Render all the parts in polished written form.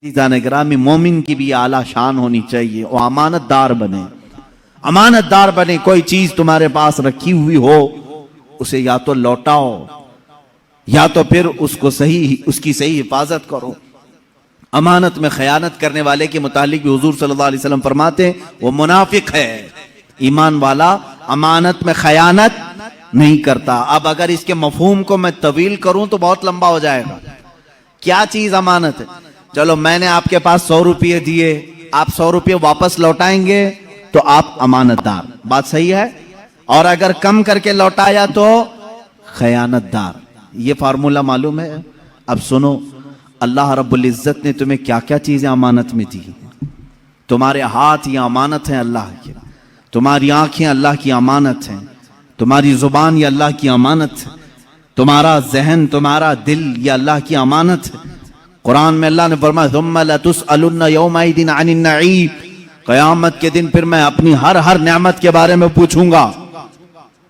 گرامی مومن کی بھی اعلیٰ شان ہونی چاہیے، وہ امانت دار بنے، امانت دار بنے۔ کوئی چیز تمہارے پاس رکھی ہوئی ہو اسے یا تو لوٹاؤ یا تو پھر اس کی صحیح حفاظت کرو۔ امانت میں خیانت کرنے والے کے متعلق بھی حضور صلی اللہ علیہ وسلم فرماتے ہیں وہ منافق ہے۔ ایمان والا امانت میں خیانت نہیں کرتا۔ اب اگر اس کے مفہوم کو میں طویل کروں تو بہت لمبا ہو جائے گا۔ کیا چیز امانت ہے؟ چلو میں نے آپ کے پاس 100 روپے دیے، آپ 100 روپے واپس لوٹائیں گے تو آپ امانت دار، بات صحیح ہے؟ اور اگر کم کر کے لوٹایا تو خیانت دار۔ یہ فارمولہ معلوم ہے؟ اب سنو، اللہ رب العزت نے تمہیں کیا کیا چیزیں امانت میں دی ہیں۔ تمہارے ہاتھ یہ امانت ہیں اللہ کی، تمہاری آنکھیں اللہ کی امانت ہیں، تمہاری زبان یہ اللہ کی امانت ہے، تمہارا ذہن، تمہارا دل یہ اللہ کی امانت ہے۔ قرآن میں اللہ نے فرمایا ثم لتسألن یومئذ عن النعیم، قیامت کے دن پھر میں اپنی ہر نعمت کے بارے میں پوچھوں گا۔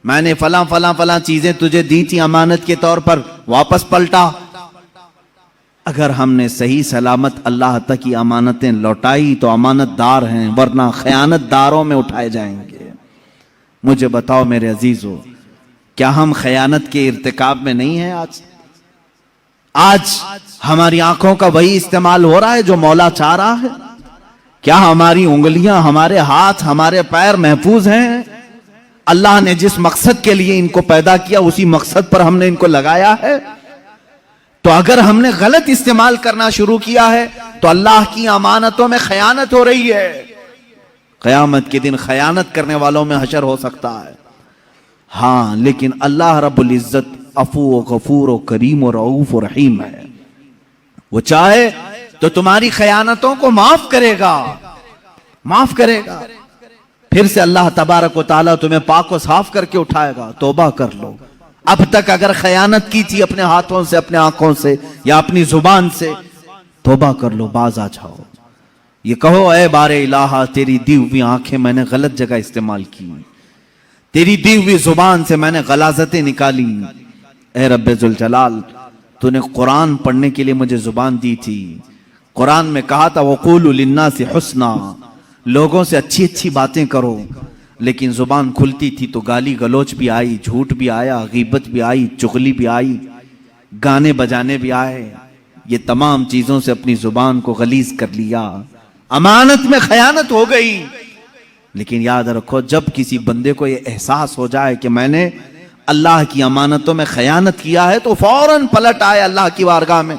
میں نے فلاں چیزیں تجھے دی تھی امانت کے طور پر، واپس پلٹا۔ اگر ہم نے صحیح سلامت اللہ تک کی امانتیں لوٹائی تو امانت دار ہیں، ورنہ خیانت داروں میں اٹھائے جائیں گے۔ مجھے بتاؤ میرے عزیزو، کیا ہم خیانت کے ارتکاب میں نہیں ہیں؟ آج ہماری آنکھوں کا وہی استعمال ہو رہا ہے جو مولا چاہ رہا ہے؟ کیا ہماری انگلیاں، ہمارے ہاتھ، ہمارے پیر محفوظ ہیں؟ اللہ نے جس مقصد کے لیے ان کو پیدا کیا اسی مقصد پر ہم نے ان کو لگایا ہے؟ تو اگر ہم نے غلط استعمال کرنا شروع کیا ہے تو اللہ کی امانتوں میں خیانت ہو رہی ہے۔ قیامت کے دن خیانت کرنے والوں میں حشر ہو سکتا ہے۔ ہاں، لیکن اللہ رب العزت عفو و غفور و کریم و رؤوف و رحیم ہے۔ وہ چاہے تو تمہاری خیانتوں کو معاف کرے گا، معاف کرے گا۔ پھر سے اللہ تبارک و تعالیٰ تمہیں پاک و صاف کر کے اٹھائے گا۔ توبہ کر لو۔ اب تک اگر خیانت کی تھی اپنے ہاتھوں سے، اپنے آنکھوں سے یا اپنی زبان سے، توبہ کر لو، باز آ جاؤ۔ یہ کہو اے بار الہ، تیری دی ہوئی آنکھیں میں نے غلط جگہ استعمال کی، تیری دی ہوئی زبان سے میں نے غلاظتیں نکالی۔ اے رب ذوالجلال، تو نے قرآن پڑھنے کے لیے مجھے زبان دی تھی، قرآن میں کہا تھا وَقُولُوا لِلنَّاسِ حُسْنًا، لوگوں سے اچھی اچھی باتیں کرو، لیکن زبان کھلتی تھی تو گالی گلوچ بھی آئی، جھوٹ بھی آیا، غیبت بھی آئی، چغلی بھی آئی، گانے بجانے بھی آئے۔ یہ تمام چیزوں سے اپنی زبان کو غلیظ کر لیا، امانت میں خیانت ہو گئی۔ لیکن یاد رکھو، جب کسی بندے کو یہ احساس ہو جائے کہ میں نے اللہ کی امانتوں میں خیانت کیا ہے تو فوراً پلٹ آئے اللہ کی بارگاہ میں،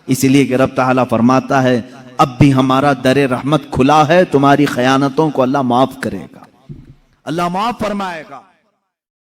اس لیے کہ رب تعالیٰ فرماتا ہے اب بھی ہمارا در رحمت کھلا ہے، تمہاری خیانتوں کو اللہ معاف کرے گا، اللہ معاف فرمائے گا۔